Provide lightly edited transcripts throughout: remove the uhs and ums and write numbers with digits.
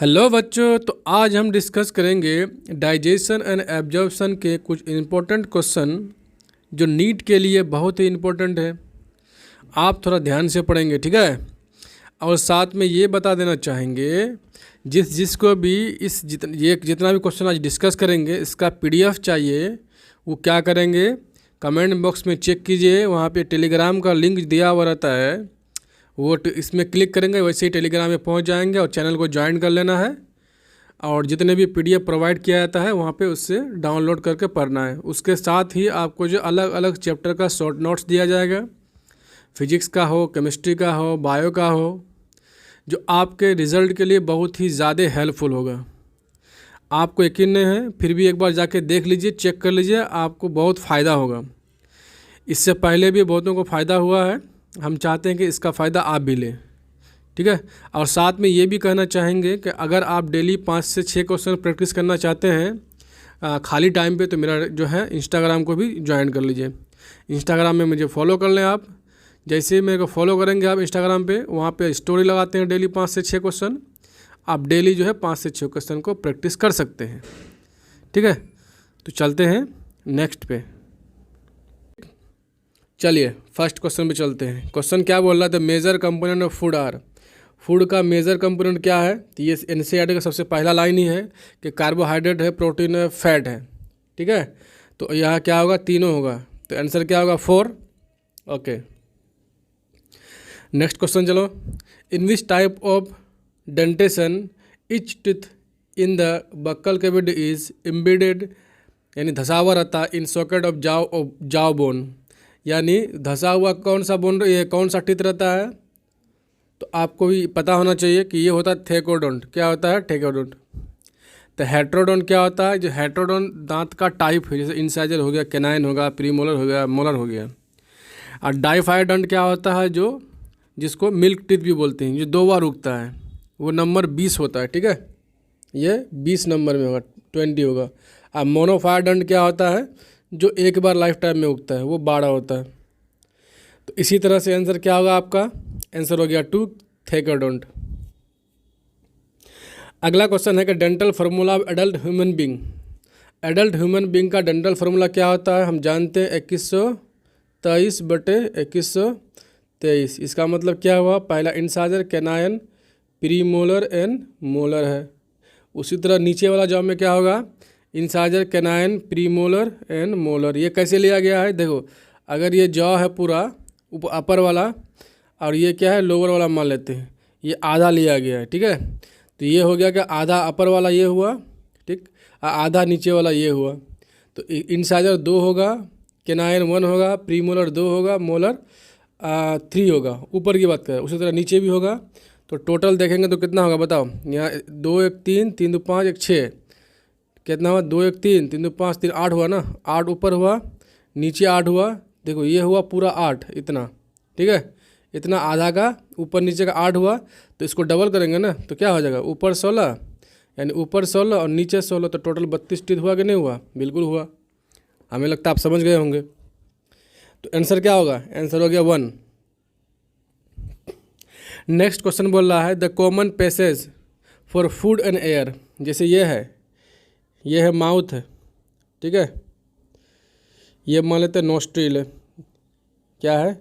Hello बच्चों, तो आज हम डिस्कस करेंगे डाइजेशन एंड एब्जॉर्प्शन के कुछ इम्पोर्टेंट क्वेश्चन जो नीट के लिए बहुत ही इम्पोर्टेंट है। आप थोड़ा ध्यान से पढ़ेंगे, ठीक है। और साथ में ये बता देना चाहेंगे जिसको भी ये जितना भी क्वेश्चन आज डिस्कस करेंगे इसका पीडीएफ चाहिए, वो क्या करेंगे, कमेंट बॉक्स में चेक कीजिए। वहाँ पे टेलीग्राम का लिंक दिया हुआ रहता है, वो इसमें क्लिक करेंगे वैसे ही टेलीग्राम में पहुंच जाएंगे और चैनल को ज्वाइन कर लेना है। और जितने भी पीडीएफ प्रोवाइड किया जाता है वहाँ पे उससे डाउनलोड करके पढ़ना है। उसके साथ ही आपको जो अलग अलग चैप्टर का शॉर्ट नोट्स दिया जाएगा, फिजिक्स का हो, केमिस्ट्री का हो, बायो का हो, जो आपके रिज़ल्ट के लिए बहुत ही ज़्यादा हेल्पफुल होगा। आपको यकीन नहीं है फिर भी एक बार जाके देख लीजिए, चेक कर लीजिए, आपको बहुत फ़ायदा होगा। इससे पहले भी बहुतों को फ़ायदा हुआ है, हम चाहते हैं कि इसका फ़ायदा आप भी लें, ठीक है। और साथ में ये भी कहना चाहेंगे कि अगर आप डेली 5 से 6 क्वेश्चन प्रैक्टिस करना चाहते हैं खाली टाइम पे, तो मेरा जो है इंस्टाग्राम को भी ज्वाइन कर लीजिए। इंस्टाग्राम में मुझे फॉलो कर लें आप। जैसे ही मेरे को फॉलो करेंगे आप इंस्टाग्राम पे, वहाँ पे स्टोरी लगाते हैं डेली 5 से 6 क्वेश्चन। आप डेली जो है 5 से 6 क्वेश्चन को प्रैक्टिस कर सकते हैं, ठीक है। तो चलते हैं नेक्स्ट पे। चलिए फर्स्ट क्वेश्चन पे चलते हैं। क्वेश्चन क्या बोल रहा था, major component of food are. Food का मेजर कंपोनेंट क्या है, तो ये एनसीईआरटी का सबसे पहला लाइन ही है कि कार्बोहाइड्रेट है, प्रोटीन है, फैट है, ठीक है। तो यहाँ क्या होगा, तीनों होगा, तो आंसर क्या होगा 4। ओके, नेक्स्ट क्वेश्चन चलो। In which type of dentition each teeth in the buccal cavity is embedded, यानी धसा हुआ रहता in socket of jaw bone, यानी धसा हुआ कौन सा बोन, ये कौन सा टीथ रहता है। तो आपको भी पता होना चाहिए कि ये होता है थेकोडोंट। क्या होता है, थेकोडोंट। तो हेट्रोडोंट क्या होता है, जो हेट्रोडोंट दांत का टाइप है, जैसे इंसाइजर हो गया, कैनाइन होगा, प्रीमोलर हो गया, मोलर हो गया। और डाइफाइडोंट क्या होता है, जो जिसको मिल्क टीथ भी बोलते हैं, जो 2 बार उगता है, वो नंबर 20 होता है, ठीक है। ये 20 नंबर में होगा, 20 होगा। और मोनोफाइडोंट क्या होता है, जो एक बार लाइफ टाइम में उगता है, वो 12 होता है। तो इसी तरह से आंसर क्या होगा आपका, आंसर हो गया 2 थेकोडोंट। अगला क्वेश्चन है कि dental formula of adult human being. Adult human being का डेंटल फार्मूला क्या होता है, हम जानते हैं 2123/2123। इसका मतलब क्या हुआ, पहला incisor, canine, premolar and molar है। उसी तरह नीचे वाला जॉब में क्या होगा, incisor, canine, premolar and molar. ये कैसे लिया गया है, देखो, अगर ये जॉ है पूरा अपर वाला और ये क्या है लोअर वाला मान लेते हैं, ये आधा लिया गया है, ठीक है। तो ये हो गया कि आधा अपर वाला ये हुआ, ठीक, आधा नीचे वाला ये हुआ। तो इंसाइजर 2 होगा, कैनाइन 1 होगा, प्रीमोलर 2 होगा, मोलर 3 होगा, ऊपर की बात करें। उसी तरह नीचे भी होगा। तो टोटल देखेंगे तो कितना होगा बताओ, यहाँ 2 1 3 3 2 5 1 6, कितना हुआ, 2 1 3 3 2 5 3 8 हुआ ना, 8 ऊपर हुआ, नीचे 8 हुआ। देखो ये हुआ पूरा 8, इतना, ठीक है। इतना आधा का ऊपर नीचे का 8 हुआ, तो इसको डबल करेंगे ना, तो क्या हो जाएगा, ऊपर 16, यानी ऊपर 16 और नीचे 16, तो टोटल 32 टीथ हुआ कि नहीं हुआ, बिल्कुल हुआ। हमें लगता है आप समझ गए होंगे। तो आंसर क्या होगा, आंसर हो गया 1। नेक्स्ट क्वेश्चन बोल रहा है the common passage for food and air. जैसे ये है माउथ है, ठीक है। ये मान लेते हैं नोस्ट्रिल है, क्या है,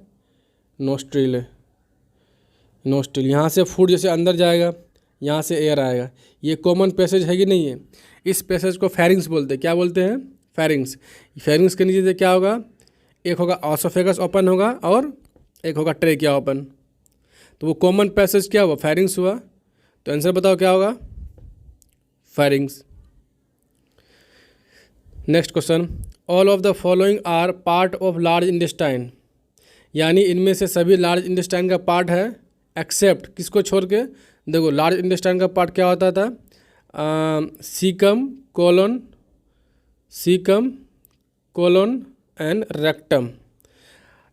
नोस्ट्रिल है, नोस्ट्रिल। यहाँ से फूड जैसे अंदर जाएगा, यहाँ से एयर आएगा। ये कॉमन पैसेज है कि नहीं है। इस पैसेज को फेरिंग्स बोलते हैं। क्या बोलते हैं, फेरिंग्स। फेरिंग्स के नीचे से क्या होगा, एक होगा ऑसोफेगस ओपन होगा और एक होगा ट्रेकिया ओपन। तो वो कॉमन पैसेज क्या हुआ, फेरिंग्स हुआ। तो आंसर बताओ क्या होगा, फेरिंग्स। Next question, all of the following are part of large intestine, यानी इनमें से सभी लार्ज इंटेस्टाइन का पार्ट है एक्सेप्ट किसको छोड़ के। देखो लार्ज इंटेस्टाइन का पार्ट क्या होता था, caecum colon and rectum.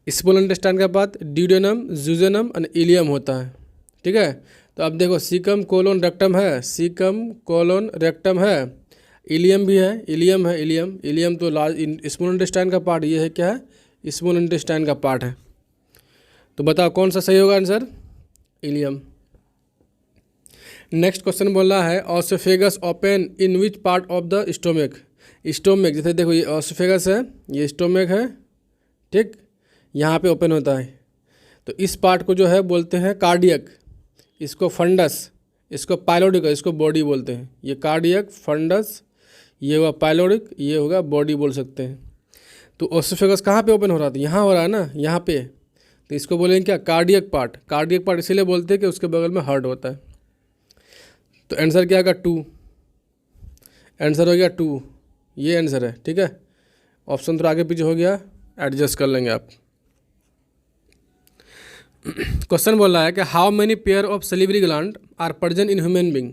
Small intestine का part duodenum, jejunum and ileum होता है, ठीक है। तो अब देखो सीकम कोलोन रेक्टम है, सीकम कोलोन रेक्टम है, इलियम भी है, इलियम तो लार्ज स्मॉल इंटेस्टाइन का पार्ट, ये है क्या है, स्मॉल इंटेस्टाइन का पार्ट है। तो बताओ कौन सा सही होगा आंसर, इलियम। नेक्स्ट क्वेश्चन बोल रहा है oesophagus open in which part of the stomach. Stomach जैसे देखो ये ऑसोफेगस है, ये स्टोमक है, ठीक, यहाँ पे ओपन होता है। तो इस पार्ट को जो है बोलते हैं कार्डियक, इसको फंडस, इसको पाइलोडिक, इसको बॉडी बोलते हैं। ये कार्डियक, फंडस, ये हुआ पाइलोडिक, ये होगा बॉडी बोल सकते हैं। तो ऑसोफेगस कहाँ पे ओपन हो रहा था? यहाँ हो रहा है ना, यहाँ पे। तो इसको बोलेंगे क्या? Cardiac part. कार्डियक पार्ट इसीलिए बोलते हैं कि उसके बगल में हार्ट होता है। तो आंसर क्या आएगा? 2। आंसर हो गया 2, ये आंसर है, ठीक है। ऑप्शन तो आगे पीछे हो गया, एडजस्ट कर लेंगे आप। क्वेश्चन बोल रहा है कि how many pair of salivary gland are present in human being,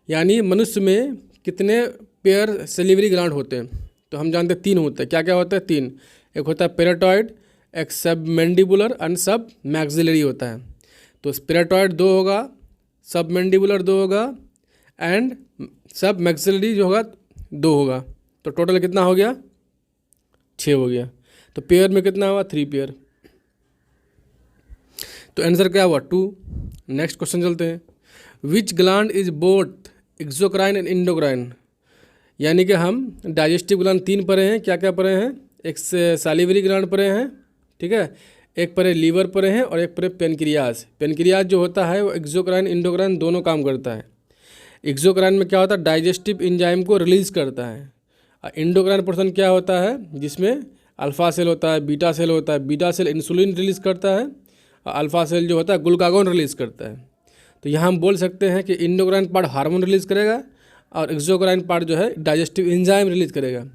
यानी मनुष्य में कितने पेयर सैलिवरी ग्लैंड होते हैं? तो हम जानते हैं 3 होते हैं। क्या क्या होते हैं? 3। एक होता है पैराटॉइड, एक सब मैंडिबुलर एंड सब मैक्सिलरी होता है। तो पैराटॉइड 2 होगा, सब मैंडिबुलर 2 होगा एंड सब मैक्सिलरी जो होगा 2 होगा। तो टोटल कितना हो गया? 6 हो गया। तो पेयर में कितना हुआ? 3 पेयर। तो आंसर क्या हुआ? 2। नेक्स्ट क्वेश्चन चलते हैं। विच gland is both exocrine and endocrine, यानी कि हम डाइजेस्टिव ग्लैंड 3 पढ़े हैं। क्या क्या पढ़े हैं? एक सैलिवरी ग्लैंड पढ़े हैं, ठीक है, एक पढ़े लीवर पढ़े हैं और एक पढ़े पेनक्रियाज। पेनक्रियाज जो होता है वो एक्सोक्राइन इंडोक्राइन दोनों काम करता है। एक्सोक्राइन में क्या होता है? डाइजेस्टिव एंजाइम को रिलीज करता है। और इंडोक्राइन पोर्शन क्या होता है? जिसमें अल्फा सेल होता है, बीटा सेल होता है। बीटा सेल इंसुलिन रिलीज करता है और अल्फा सेल जो होता है ग्लूकागोन रिलीज करता है। तो यहाँ हम बोल सकते हैं कि इंडोक्राइन पार्ट हार्मोन रिलीज करेगा और एक्सोक्राइन पार्ट जो है डाइजेस्टिव एंजाइम रिलीज करेगा।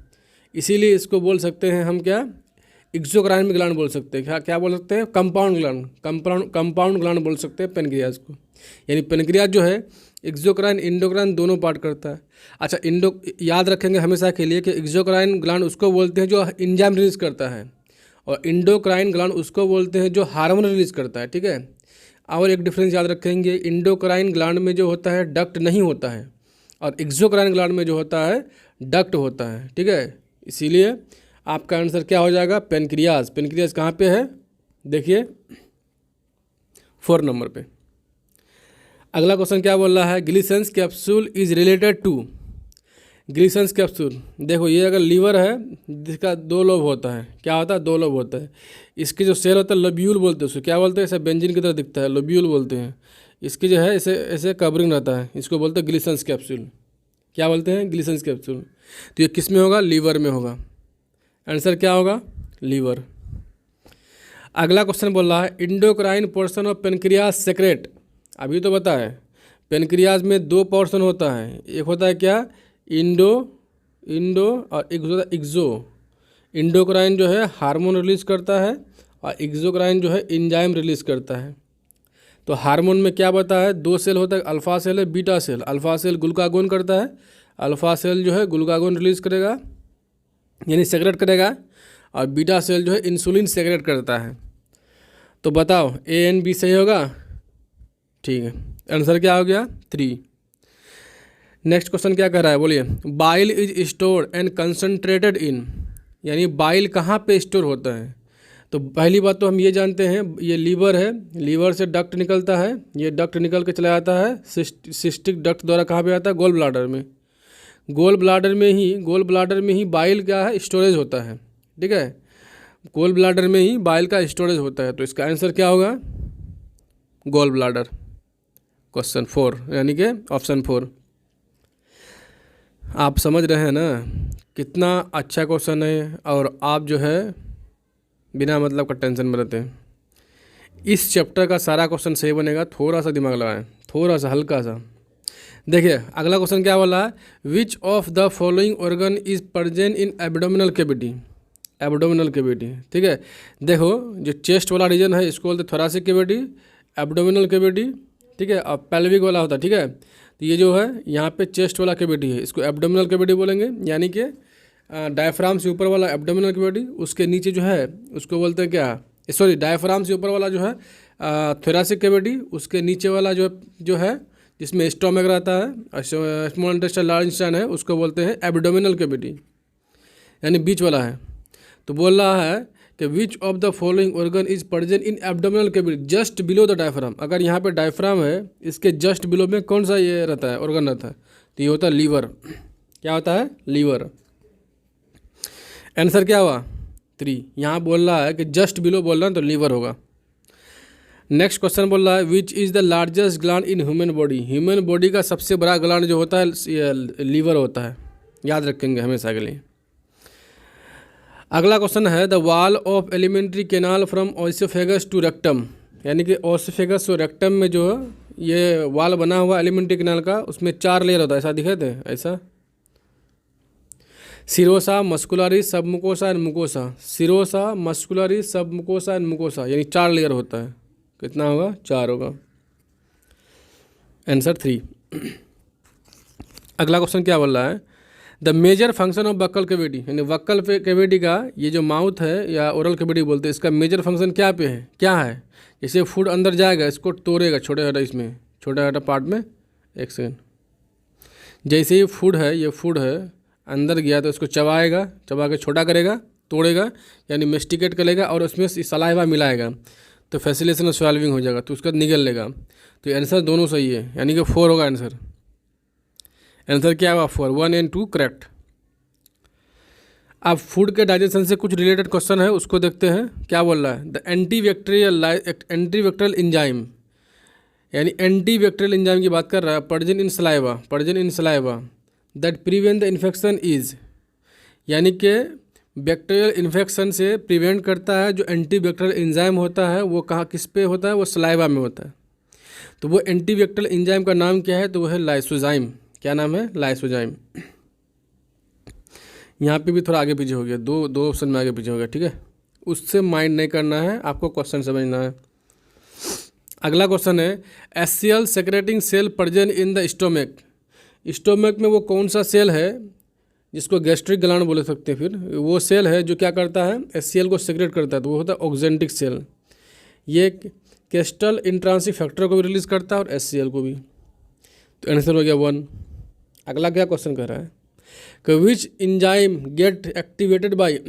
इसीलिए इसको बोल सकते हैं हम क्या? एक्सोक्राइन ग्लैंड बोल सकते हैं। क्या क्या बोल सकते हैं? कंपाउंड ग्लैंड, कंपाउंड ग्लैंड बोल सकते हैं पेनक्रियाज को। यानी पेनक्रियाज जो है एक्सोक्राइन इंडोक्राइन दोनों पार्ट करता है। अच्छा, याद रखेंगे हमेशा के लिए कि एक्सोक्राइन ग्लैंड उसको बोलते हैं जो एंजाइम रिलीज करता है और इंडोक्राइन ग्लैंड उसको बोलते हैं जो हार्मोन रिलीज करता है, ठीक है। और एक डिफरेंस याद रखेंगे, इंडोक्राइन ग्लैंड में जो होता है डक्ट नहीं होता है और एक्सोक्राइन ग्लैंड में जो होता है डक्ट होता है, ठीक है। इसीलिए आपका आंसर क्या हो जाएगा? पेनक्रियाज। पेनक्रियाज कहाँ पे है? देखिए 4 नंबर पे। अगला क्वेश्चन क्या बोल रहा है? Glisson's capsule is related to. Glisson's capsule देखो, ये अगर लीवर है जिसका 2 लोब होता है, क्या होता है? 2 लोब होता है। इसके जो सेल होता है लोब्यूल बोलते हैं उसको। क्या बोलते हैं? ऐसे बेंजीन की तरह दिखता है, लोब्यूल बोलते हैं। इसकी जो है ऐसे ऐसे कवरिंग रहता है, इसको बोलते हैं ग्लिसन्स कैप्सूल। क्या बोलते हैं? Glisson's capsule. तो ये किस में होगा? लीवर में होगा। आंसर क्या होगा? लीवर। अगला क्वेश्चन बोल रहा है endocrine portion of pancreas secrete. अभी तो बता है पेनक्रियाज में 2 पोर्शन होता है। एक होता है क्या? इंडो और एक होता है एक्सो। इंडोक्राइन जो है हार्मोन रिलीज करता है और एक्सोक्राइन जो है एंजाइम रिलीज करता है। तो हार्मोन में क्या बता है? 2 सेल होता है, अल्फा सेल है, beta cell. Alpha cell glucagon करता है, अल्फा सेल जो है ग्लूकागोन रिलीज करेगा यानी सेक्रेट करेगा और बीटा सेल जो है इंसुलिन सेक्रेट करता है। तो बताओ ए एंड बी सही होगा? ठीक है, आंसर क्या हो गया? 3। नेक्स्ट क्वेश्चन क्या कह रहा है? बोलिए। Bile is stored and concentrated इन, यानी बाइल कहाँ पे स्टोर होता है? तो पहली बात तो हम ये जानते हैं, ये लीवर है, लीवर से डक्ट निकलता है, ये डक्ट निकल के चला जाता है सिस्टिक डक्ट द्वारा कहाँ पे आता है? गोल ब्लाडर में। गोल ब्लाडर में ही बाइल क्या है? स्टोरेज होता है, ठीक है। गोल ब्लाडर में ही बाइल का स्टोरेज होता है। तो इसका आंसर क्या होगा? Gall bladder. क्वेश्चन 4 यानी कि ऑप्शन 4। आप समझ रहे हैं ना कितना अच्छा क्वेश्चन है, और आप जो है बिना मतलब का टेंशन में रहते हैं। इस चैप्टर का सारा क्वेश्चन सही बनेगा, थोड़ा सा दिमाग लगाएं, थोड़ा सा हल्का सा। देखिए अगला क्वेश्चन क्या बोला है? Which of the following organ is present in abdominal cavity. Abdominal cavity, ठीक है। देखो जो चेस्ट वाला रीजन है इसको बोलते हैं थोरासिक कैविटी, एब्डोमिनल कैविटी, ठीक है, और पेल्विक वाला होता है, ठीक है। तो ये जो है यहाँ पे चेस्ट वाला कैविटी है, इसको एब्डोमिनल कैविटी बोलेंगे, यानी कि डायफ्राम से ऊपर वाला एब्डोमिनल कैविटी, उसके नीचे जो है उसको बोलते हैं क्या? सॉरी, डायफ्राम से ऊपर वाला जो है थोरासिक कैविटी, उसके नीचे वाला जो है जिसमें स्टोमक रहता है, स्मॉल इंटेस्टाइन लार्ज इंटेस्टाइन है, उसको बोलते हैं एब्डोमिनल कैविटी, यानी बीच वाला है। तो बोल रहा है कि which of the following organ is present in abdominal cavity just below the diaphragm. अगर यहाँ पे डायफ्राम है, इसके जस्ट बिलो में कौन सा ये रहता है, ऑर्गन रहता है, तो ये होता है लीवर। क्या होता है, लीवर। आंसर क्या हुआ, 3। यहाँ बोल रहा है कि जस्ट बिलो बोल रहा है तो लीवर होगा। नेक्स्ट क्वेश्चन बोल रहा है which is the largest gland in human body. Human body का सबसे बड़ा ग्लैंड जो होता है लीवर होता है, याद रखेंगे हमेशा के लिए। अगला क्वेश्चन है the wall of alimentary canal from oesophagus to rectum, यानी कि ओसिफेगस और रेक्टम में जो ये वॉल बना हुआ एलिमेंट्री कैनाल का, उसमें 4 लेयर होता है, ऐसा दिखे थे, ऐसा serosa, muscularis, submucosa and mucosa. Serosa, muscularis, submucosa and mucosa, यानी 4 लेयर होता है। कितना होगा, 4 होगा। आंसर 3। अगला क्वेश्चन क्या बोल रहा है the major function of buccal cavity, यानी बक्कल कैविटी का ये जो माउथ है या ओरल कैविटी बोलते हैं, इसका मेजर फंक्शन क्या पे है, क्या है। जैसे फूड अंदर जाएगा, इसको तोड़ेगा छोटे छोटे, इसमें छोटा छोटा पार्ट में। एक सेकेंड, जैसे ही फूड है, ये फूड है, अंदर गया तो इसको चबाएगा, चबा के छोटा करेगा, तोड़ेगा, यानी मेस्टिकेट करेगा और उसमें सलाइवा मिलाएगा तो फैसिलेशन और स्वेल्विंग हो जाएगा, तो उसका निगल लेगा। तो आंसर दोनों सही है, यानी कि 4 होगा आंसर। आंसर क्या हुआ, 4। 1 and 2 करेक्ट। अब फूड के डाइजेशन से कुछ रिलेटेड क्वेश्चन है, उसको देखते हैं। क्या बोल रहा है द एंटीबैक्टीरियल एंजाइम, यानी एंटीबैक्टीरियल एंजाइम की बात कर रहा है, present in saliva that prevent the infection is, यानी कि बैक्टीरियल इन्फेक्शन से प्रिवेंट करता है। जो एंटीबैक्टीरियल एंजाइम होता है वो कहाँ, किस पे होता है, वो सलाइवा में होता है। तो वो एंटीबैक्टीरियल एंजाइम का नाम क्या है, तो वो है लाइसोजाइम। क्या नाम है, लाइसोजाइम। यहाँ पे भी थोड़ा आगे पीछे हो गया, दो ऑप्शन में आगे पीछे हो गया, ठीक है। उससे माइंड नहीं करना है, आपको क्वेश्चन समझना है। अगला क्वेश्चन है HCl secreting cell present in the stomach. Stomach में वो कौन सा सेल है जिसको गैस्ट्रिक ग्लैंड बोल सकते हैं, फिर वो सेल है जो क्या करता है, एससीएल को सेक्रेट करता है, तो वो होता है ऑक्जेंटिक सेल। ये केस्टल इंट्रांसिक फैक्टर को भी रिलीज करता है और एससीएल को भी। तो आंसर हो गया 1। अगला क्या क्वेश्चन कर रहा है कि which enzyme gate activated by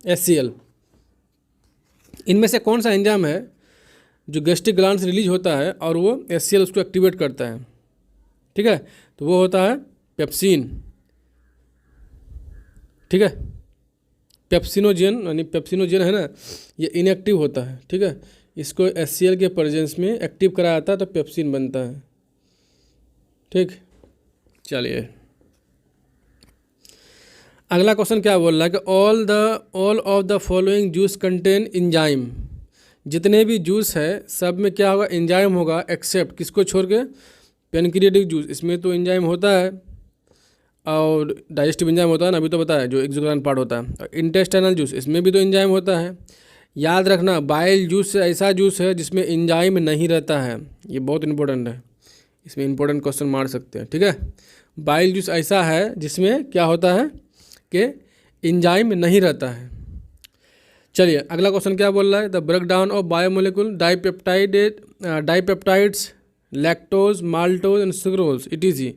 SCL. इनमें से कौन सा एंजाइम है जो गैस्ट्रिक ग्लैंड से रिलीज होता है और वो एससीएल उसको एक्टिवेट करता है, ठीक है। तो वो होता है पेप्सिन, ठीक है। पेप्सिनोजेन, यानी पेप्सिनोजेन है ना, ये इनएक्टिव होता है, ठीक है। इसको एससीएल के प्रेजेंस में एक्टिव कराया जाता है तो पेप्सिन बनता है, ठीक। चलिए अगला क्वेश्चन क्या बोल रहा है कि all of the following juice contain enzyme. जितने भी जूस है सब में क्या होगा, एंजाइम होगा, एक्सेप्ट किसको छोड़ के, पेनक्रियाटिक जूस, इसमें तो एंजाइम होता है और डाइजेस्टिव एंजाइम होता है ना, अभी तो बताया जो एक्सोक्राइन पार्ट होता है। और इंटेस्टाइनल जूस, इसमें भी तो एंजाइम होता है। याद रखना बाइल जूस ऐसा जूस है जिसमें एंजाइम नहीं रहता है, ये बहुत इंपॉर्टेंट है, इसमें इंपॉर्टेंट क्वेश्चन मार सकते हैं, ठीक है। बाइल जूस ऐसा है जिसमें क्या होता है कि एंजाइम नहीं रहता है। चलिए अगला क्वेश्चन क्या बोल रहा है the breakdown of biomolecule dipeptides lactose maltose and sucrose इटीजी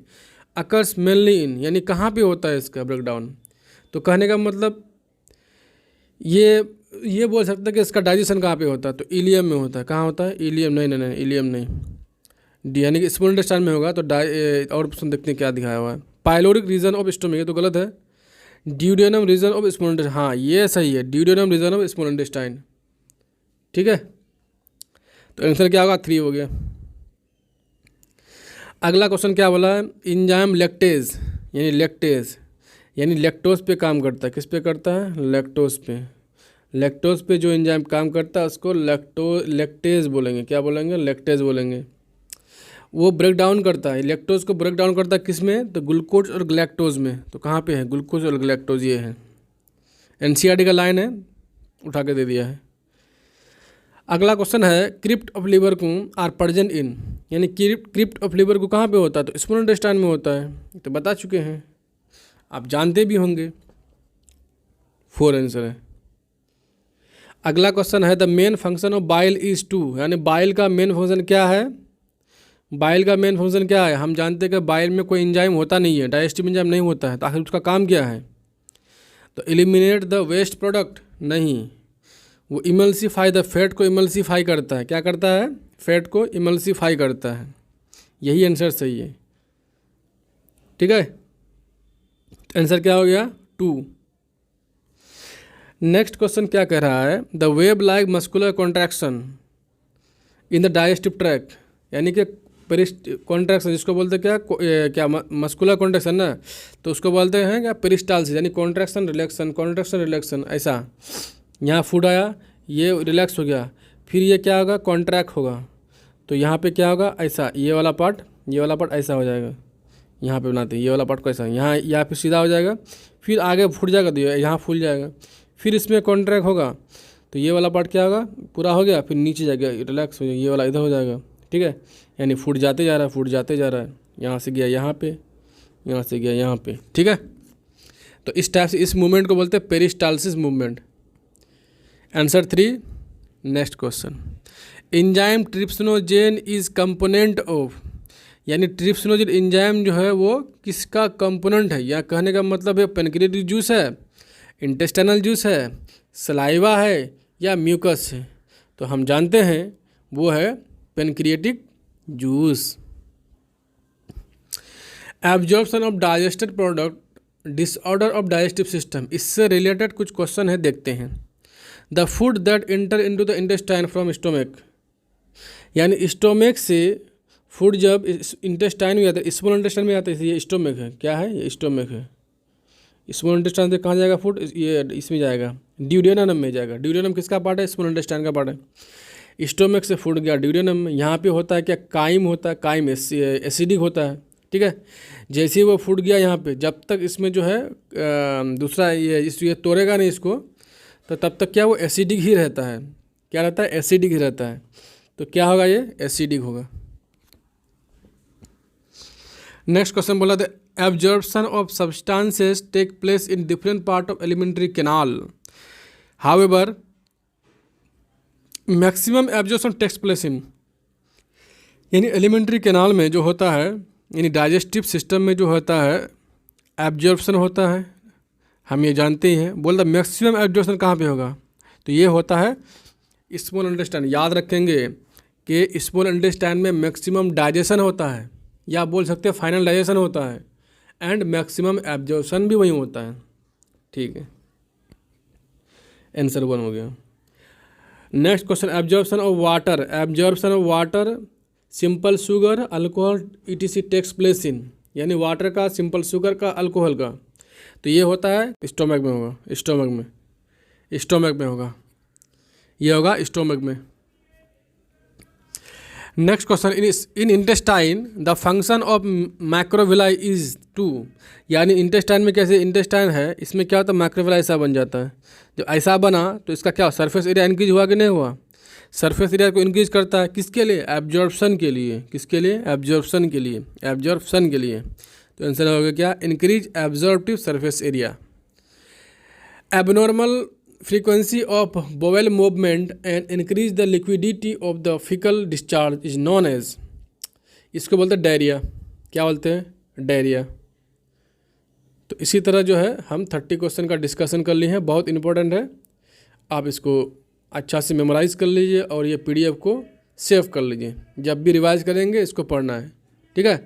अकर्स मेनली इन, यानी कहाँ पे होता है इसका ब्रेकडाउन। तो कहने का मतलब ये बोल सकते हैं कि इसका डाइजेशन कहाँ पे होता है, तो इलियम में होता है। कहाँ होता है, इलियम, नहीं इलियम नहीं, डी यानी कि स्मॉल इंटेस्टाइन में होगा। तो और ऑप्शन देखते हैं क्या दिखाया हुआ है, पाइलोरिक रीजन ऑफ स्टोमक, ये तो गलत है। Duodenum region of small intestine, हाँ ये सही है, duodenum region of small intestine, ठीक है। तो आंसर क्या होगा, 3 हो गया। अगला क्वेश्चन क्या बोला है एंजाइम लैक्टेज, यानी लैक्टोज पे काम करता है। किस पे करता है, लैक्टोज पे। लैक्टोज पे जो एंजाइम काम करता है उसको लैक्टेज बोलेंगे। क्या बोलेंगे, लैक्टेज बोलेंगे। वो ब्रेक डाउन करता है, लैक्टोज को ब्रेक डाउन करता है किस में, तो ग्लूकोज और ग्लैक्टोज में। तो कहाँ पे है, ग्लूकोज और ग्लैक्टोज, ये है। एनसीईआरटी का लाइन है, उठा के दे दिया है। अगला क्वेश्चन है क्रिप्ट ऑफ लिवर को आर प्रेजेंट इन, यानी क्रिप्ट ऑफ लिवर को कहाँ पे होता है, तो स्मॉल इंटेस्टाइन में होता है। तो बता चुके हैं, आप जानते भी होंगे। 4 आंसर है। अगला क्वेश्चन है the main function of bile is to, यानी बाइल का मेन फंक्शन क्या है। बाइल का मेन फंक्शन क्या है, हम जानते हैं कि बाइल में कोई एंजाइम होता नहीं है, डाइजेस्टिव एंजाइम नहीं होता है। तो आखिर उसका काम क्या है, तो एलिमिनेट द वेस्ट प्रोडक्ट, नहीं, वो इमल्सीफाई द फैट को इमल्सीफाई करता है। क्या करता है? फैट को इमल्सीफाई करता है। यही आंसर सही है। ठीक है, आंसर क्या हो गया? 2। नेक्स्ट क्वेश्चन क्या कह रहा है? The web like muscular contraction in the digestive tract, यानी कि कॉन्ट्रैक्शन जिसको बोलते हैं क्या मस्कुलर कॉन्ट्रैक्शन ना, तो उसको बोलते हैं क्या? पेरिस्टाल्सिस, यानी कॉन्ट्रैक्शन रिलैक्सन, कॉन्ट्रैक्शन रिलैक्सन। ऐसा यहाँ फूड आया, ये रिलैक्स हो गया, फिर ये क्या होगा? कॉन्ट्रैक्ट होगा। तो यहाँ पे क्या होगा? ऐसा, ये वाला पार्ट ऐसा हो जाएगा। यहाँ पे बनाते हैं ये वाला पार्ट को ऐसा, यहाँ पे सीधा हो जाएगा, फिर आगे फूट जाएगा तो यहाँ फूल जाएगा, फिर इसमें कॉन्ट्रैक्ट होगा तो ये वाला पार्ट क्या होगा? पूरा हो गया, फिर नीचे जाएगा, रिलैक्स हो जाएगा, ये वाला इधर हो जाएगा। ठीक है, यानी फूट जाते जा रहा है, यहाँ से गया यहाँ पे, यहाँ से गया यहाँ पे। ठीक है, तो इस टाइप से इस मूवमेंट को बोलते हैं peristalsis movement. Answer 3। Next question, enzyme trypsinogen is component of, यानी ट्रिप्सिनोजेन एंजाइम जो है वो किसका कंपोनेंट है? या कहने का मतलब है पेनक्रियाटिक जूस है, इंटेस्टाइनल जूस है, सलाइवा है, या म्यूकस है? तो हम जानते हैं वो है pancreatic juice. Absorption of digested product, disorder of digestive system, इससे रिलेटेड कुछ क्वेश्चन है, देखते हैं। The food that enter into the intestine from stomach, यानी स्टोमक से फूड जब इंटेस्टाइन में आता है, स्मॉल इंटेस्टाइन में आता है, ये स्टोमक है। क्या है? ये स्टोमक है। स्मॉल इंटेस्टाइन से कहाँ जाएगा फूड? ये इसमें जाएगा, ड्यूडेनम में जाएगा। ड्यूडेनम किसका पार्ट है? स्मॉल इंटेस्टाइन का पार्ट है। स्टोमक से फूड गया ड्यूडेनम में। यहाँ पे होता है क्या? काइम होता है, काइम एसिडिक होता है। ठीक है, जैसे ही वो फूड गया यहाँ पे, जब तक इसमें जो है दूसरा ये तोड़ेगा नहीं इसको, तो तब तक क्या वो एसिडिक ही रहता है। क्या रहता है? एसिडिक ही रहता है। तो क्या होगा? ये एसिडिक होगा। नेक्स्ट क्वेश्चन बोला था, absorption of substances take place in different part of alimentary canal, however maximum absorption takes place in, यानी एलिमेंट्री कैनाल में जो होता है, यानी डाइजेस्टिव सिस्टम में जो होता है एब्जॉर्प्शन होता है, हम ये जानते ही हैं। बोल रहा मैक्सिमम एब्जॉर्प्शन कहाँ पे होगा? तो ये होता है स्मॉल इंटेस्टाइन। याद रखेंगे कि स्मॉल इंटेस्टाइन में मैक्सिमम डाइजेशन होता है, या बोल सकते हैं फाइनल डाइजेशन होता है, एंड मैक्सिमम एब्जॉर्प्शन भी वहीं होता है। ठीक है, आंसर 1 हो गया। Next question, absorption of water, absorption of water, simple sugar, alcohol ETC takes place in, यानी वाटर का, सिंपल शुगर का, अल्कोहल का। तो ये होता है स्टोमक में होगा, स्टोमक में होगा, ये होगा स्टोमक में। Next question, in intestine the function of macrovilli is to, यानी इंटेस्टाइन में कैसे इंटेस्टाइन है, इसमें क्या होता है? मैक्रोविलाई ऐसा बन जाता है। जब ऐसा बना तो इसका क्या सरफेस एरिया इंक्रीज हुआ कि नहीं हुआ? सरफेस एरिया को इंक्रीज करता है, किसके लिए? एब्जॉर्प्शन के लिए। किसके लिए? एब्जॉर्प्शन के लिए, एब्जॉर्प्शन के लिए। तो आंसर होगा क्या? Increase absorptive surface area. Abnormal frequency of bowel movement and increase the liquidity of the fecal discharge is known as, इसको बोलते हैं डायरिया। क्या बोलते हैं? डायरिया। तो इसी तरह जो है हम 30 क्वेश्चन का डिस्कशन कर लिए हैं, बहुत इंपॉर्टेंट है। आप इसको अच्छा से मेमोराइज कर लीजिए और ये PDF को सेव कर लीजिए, जब भी रिवाइज करेंगे इसको पढ़ना है। ठीक है,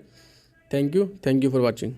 थैंक यू फॉर वॉचिंग।